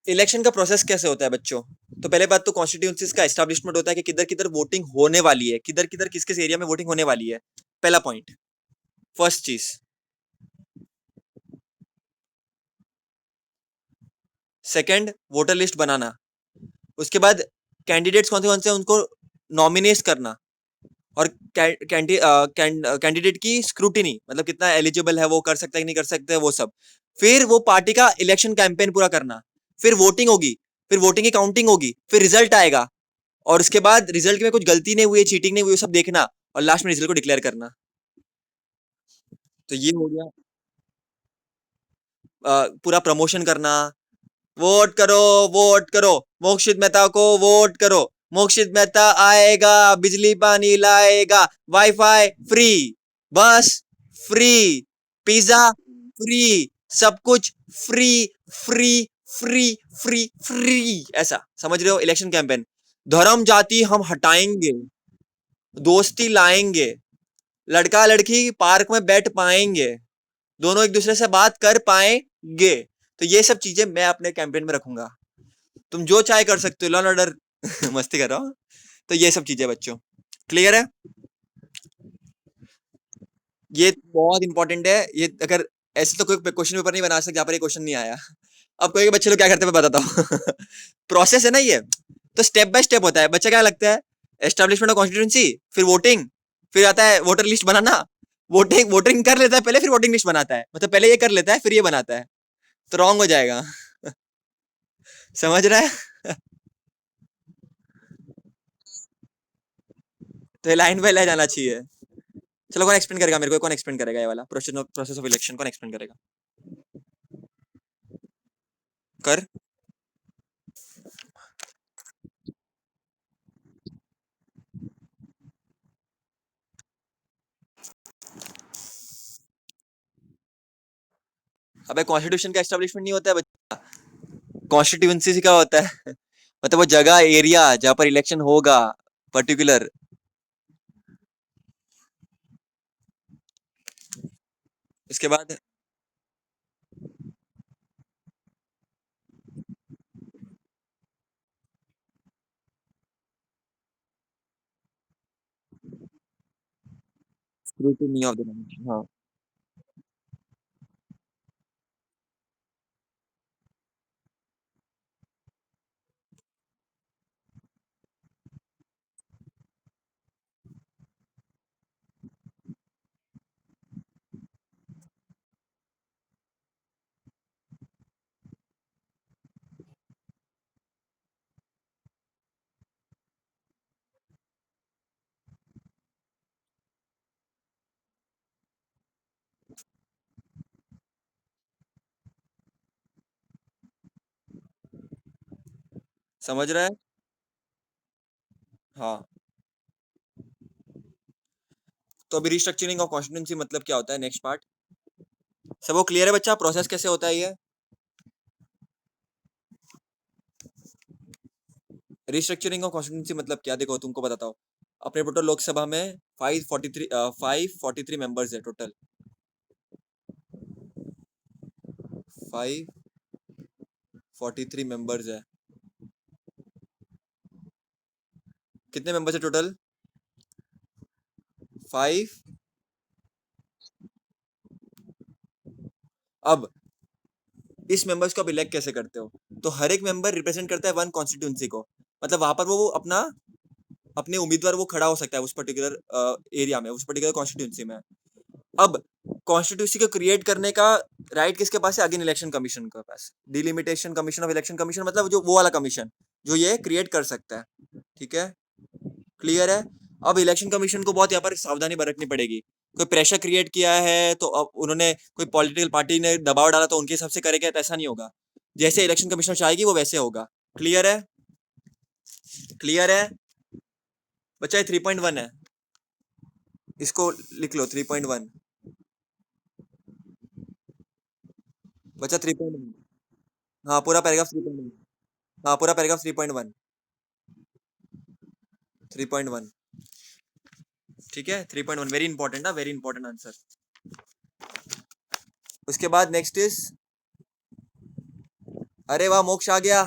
Election का process कैसे होता है बच्चों? तो पहले बात तो कॉन्स्टिट्यूंसीज का एस्टैब्लिशमेंट होता है कि किधर किधर वोटिंग होने वाली है, किधर किधर किस किस एरिया में वोटिंग होने वाली है। पहला पॉइंट, फर्स्ट चीज। सेकंड, वोटर लिस्ट बनाना। उसके बाद कैंडिडेट्स कौन से हैं उनको नॉमिनेट करना। और कैंडिडेट की स्क्रूटिनी, मतलब कितना एलिजिबल है, वो कर सकता है कि नहीं कर सकता है, वो सब। फिर वो पार्टी का इलेक्शन कैंपेन पूरा करना। फिर वोटिंग होगी। फिर वोटिंग की काउंटिंग होगी, फिर रिजल्ट आएगा। और उसके बाद रिजल्ट में कुछ गलती नहीं हुई है, चीटिंग नहीं हुई, वो सब देखना। और लास्ट में रिजल्ट को डिक्लेयर करना। तो ये हो गया। पूरा प्रमोशन करना। वोट करो, वोट करो, मोक्षित मेहता को वोट करो। मोक्षित मेहता आएगा, बिजली पानी लाएगा, वाईफाई फ्री, बस फ्री, पिज्जा फ्री, सब कुछ free, free, free, free, free. ऐसा समझ रहे हो इलेक्शन कैंपेन? धर्म जाति हम हटाएंगे, दोस्ती लाएंगे, लड़का लड़की पार्क में बैठ पाएंगे, दोनों एक दूसरे से बात कर पाएंगे। तो ये सब चीजें मैं अपने कैंपेन में रखूंगा। तुम जो चाहे कर सकते हो, लॉ एंड ऑर्डर। मस्ती कर रहा हूँ। तो ये सब चीजें बच्चों, क्लियर है? ये बहुत इंपॉर्टेंट है ये। अगर ऐसे तो कोई क्वेश्चन पेपर नहीं बना सकते जहाँ पर ये क्वेश्चन नहीं आया। अब कोई बच्चे लोग क्या करते हैं मैं बताता हूँ। प्रोसेस है ना ये, तो स्टेप बाय स्टेप होता है। बच्चा क्या लगता है? एस्टेब्लिशमेंट ऑफ कॉन्स्टिट्यूंसी, फिर वोटिंग, फिर आता है वोटर लिस्ट बनाना। वोटिंग वोटिंग कर लेता है पहले, फिर वोटिंग लिस्ट बनाता है, मतलब पहले ये कर लेता है फिर ये बनाता है। तो रॉन्ग हो जाएगा। समझ रहा है? तो लाइन बाय लाइन जाना चाहिए। चलो, कौन एक्सप्लेन करेगा मेरे को? कौन एक्सप्लेन करेगा ये वाला प्रोसेस ऑफ इलेक्शन? कौन एक्सप्लेन करेगा? कर। अबे कॉन्स्टिट्यूशन का एस्टेब्लिशमेंट नहीं होता है बच्चा, कॉन्स्टिट्यूंसी का होता है। मतलब वो जगह, एरिया जहां पर इलेक्शन होगा, पर्टिकुलर। इसके बाद स्क्रूटिनी ऑफ द नॉमिनेशन। हाँ, समझ रहा है? हाँ। तो अभी रिस्ट्रक्चरिंग ऑफ कॉन्स्टिट्यूंसी मतलब क्या होता है, नेक्स्ट पार्ट। सबको क्लियर है बच्चा, प्रोसेस कैसे होता है ये? रिस्ट्रक्चरिंग ऑफ कॉन्स्टिट्यूंसी मतलब क्या, देखो तुमको बताता हूँ। अपने टोटल लोकसभा में 543 मेंबर्स है टोटल। 543 मेंबर्स है। कितने मेंबर्स है टोटल? 5। अब इस मेंबर्स को आप इलेक्ट कैसे करते हो? तो हर एक मेंबर रिप्रेजेंट करता है वन कॉन्स्टिट्यूंसी को। मतलब वहां पर वो अपना अपने उम्मीदवार वो खड़ा हो सकता है उस पर्टिकुलर एरिया में, उस पर्टिकुलर कॉन्स्टिट्यूंसी में। अब कॉन्स्टिट्यूंसी को क्रिएट करने का राइट किसके पास है? अगेन इलेक्शन कमीशन के पास। Delimitation commission of election commission, मतलब जो वो वाला कमीशन जो ये क्रिएट कर सकता है। ठीक है, क्लियर है? अब इलेक्शन कमीशन को बहुत यहाँ पर सावधानी बरतनी पड़ेगी। कोई प्रेशर क्रिएट किया है तो अब उन्होंने, कोई पॉलिटिकल पार्टी ने दबाव डाला तो उनके हिसाब से करेगा, तो ऐसा नहीं होगा। जैसे इलेक्शन कमीशन चाहेगी वो वैसे होगा। क्लियर है? क्लियर है बच्चा? ये 3.1 है, इसको लिख लो 3.1। बच्चा 3.1। हाँ पूरा पैराग्राफ 3.1। हाँ पूरा पैराग्राफ 3.1। 3.1। ठीक है, 3.1 वेरी इंपॉर्टेंट है, वेरी इंपॉर्टेंट आंसर। उसके बाद नेक्स्ट इज अरे वाह, मोक्ष आ गया।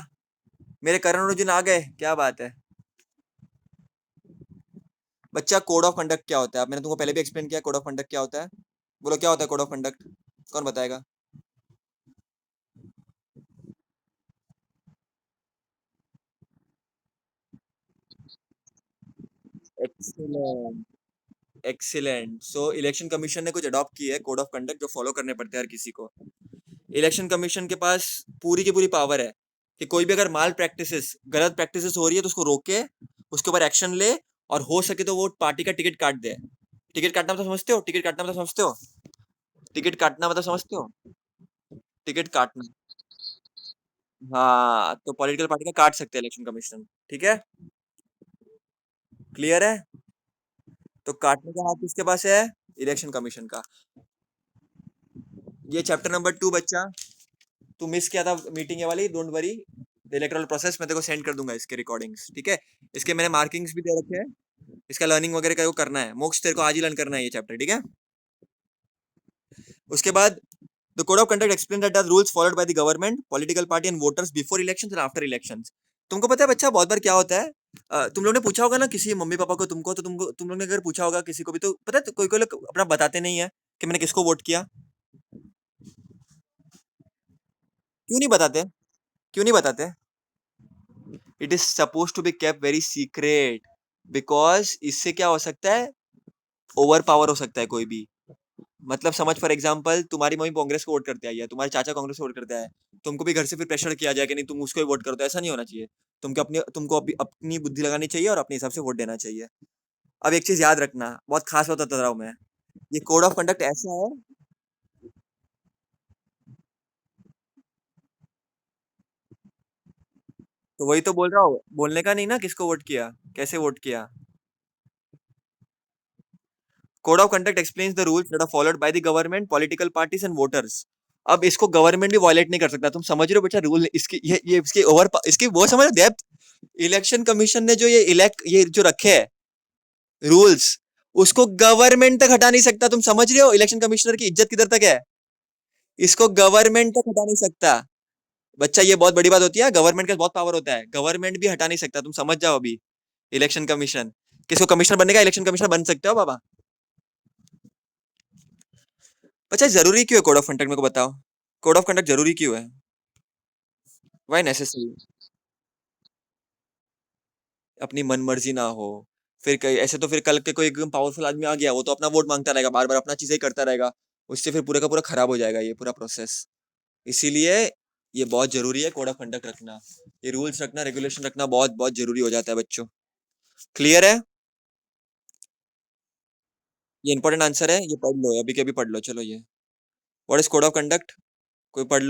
मेरे करण अर्जुन आ गए, क्या बात है। बच्चा, कोड ऑफ कंडक्ट क्या होता है? मैंने तुमको पहले भी एक्सप्लेन किया कोड ऑफ कंडक्ट क्या होता है। बोलो क्या होता है कोड ऑफ कंडक्ट, कौन बताएगा? Excellent, excellent. So election commission ने कुछ अडॉप्ट की है कोड ऑफ कंडक्ट जो फॉलो करने पड़ते हैं हर किसी को। इलेक्शन कमीशन के पास पूरी की पूरी पावर है कि कोई भी अगर माल प्रैक्टिसेस, गलत प्रैक्टिसेस हो रही है तो उसको रोके, उसके ऊपर एक्शन ले, और हो सके तो वो पार्टी का टिकट काट दे। टिकट काटना मतलब समझते हो? टिकट काटना मतलब समझते हो? टिकट काटना मतलब समझते हो? टिकट काटना। हाँ, तो पॉलिटिकल पार्टी का काट सकते हैं इलेक्शन कमीशन। ठीक है, क्लियर है? तो काटने का हाथ किसके पास है? इलेक्शन कमीशन का। ये चैप्टर नंबर 2 बच्चा। तू मिस किया था मीटिंग ये वाली, don't worry. The electoral process मैं तेरे को सेंड कर दूंगा इसके रिकॉर्डिंग्स, ठीक है? इसके मैंने मार्किंग्स भी दे रखे हैं। इसका लर्निंग वगैरह का वो करना है, मोक्ष तेरे को आज ही लर्न करना है ये चैप्टर, ठीक है? उसके बाद the code of conduct explain that rules followed by the government, political party and voters before elections and after elections. तुमको पता है बच्चा, बहुत बार क्या होता है, तुम लोग ने पूछा होगा ना किसी मम्मी पापा को, तुमको तो तुम लोग ने अगर पूछा होगा किसी को भी, तो पता है कोई कोई लोग अपना बताते नहीं है कि मैंने किसको वोट किया। क्यों नहीं बताते? क्यों नहीं बताते? It is suppose to be kept very secret, because इससे क्या हो सकता है, ओवर पावर हो सकता है कोई भी। मतलब समझ, फॉर एग्जाम्पल तुम्हारी मम्मी कांग्रेस को वोट करते आई है, तुम्हारे चाचा कांग्रेस को वोट करते हैं, तुमको भी घर से फिर प्रेशर किया जाए कि नहीं तुम उसको ही वोट करो, तो ऐसा नहीं होना चाहिए। तुमको अपनी बुद्धि लगानी चाहिए और अपने हिसाब से वोट देना चाहिए। अब एक चीज याद रखना, बहुत खास बात बता रहा हूँ मैं। ये कोड ऑफ कंडक्ट ऐसा है। तो वही तो बोल रहा हूँ, बोलने का नहीं ना किसको वोट किया, कैसे वोट किया। Code of conduct explains the rules that are followed by the government, political parties and voters. अब इसको गवर्नमेंट भी वायलेट नहीं कर सकता, तुम समझ रहे हो बेटा रूल? इसकी ये इसके ओवर, इसकी वो समझ डेप्थ। इलेक्शन कमीशन ने जो ये जो रखे हैं रूल्स, उसको गवर्नमेंट तक हटा नहीं सकता। तुम समझ रहे हो इलेक्शन कमिश्नर की इज्जत किधर तक है? इसको गवर्नमेंट तक हटा नहीं सकता। बच्चा, ये बहुत बड़ी बात होती है, गवर्नमेंट का बहुत पावर होता है, गवर्नमेंट भी हटा नहीं सकता, तुम समझ जाओ अभी। इलेक्शन कमीशन, किसको कमिश्नर बनने का, इलेक्शन कमिश्नर बन सकते हो बाबा। अच्छा, जरूरी क्यों है कोड ऑफ कंडक्ट, मेरे को बताओ। कोड ऑफ कंडक्ट जरूरी क्यों है? Why necessary? अपनी मन मर्जी ना हो, फिर कहीं ऐसे तो फिर कल के कोई एकदम पावरफुल आदमी आ गया, वो तो अपना वोट मांगता रहेगा, बार बार अपना चीजें करता रहेगा, उससे फिर पूरा का पूरा खराब हो जाएगा ये पूरा प्रोसेस। इसीलिए ये बहुत जरूरी है कोड ऑफ कंडक्ट रखना, ये रूल्स रखना, रेगुलेशन रखना बहुत बहुत जरूरी हो जाता है बच्चों। क्लियर है? ये इंपॉर्टेंट आंसर है, ये पढ़ लो, अभी के अभी पढ़ लो, चलो ये। What is code of conduct? कोई पढ़ लो।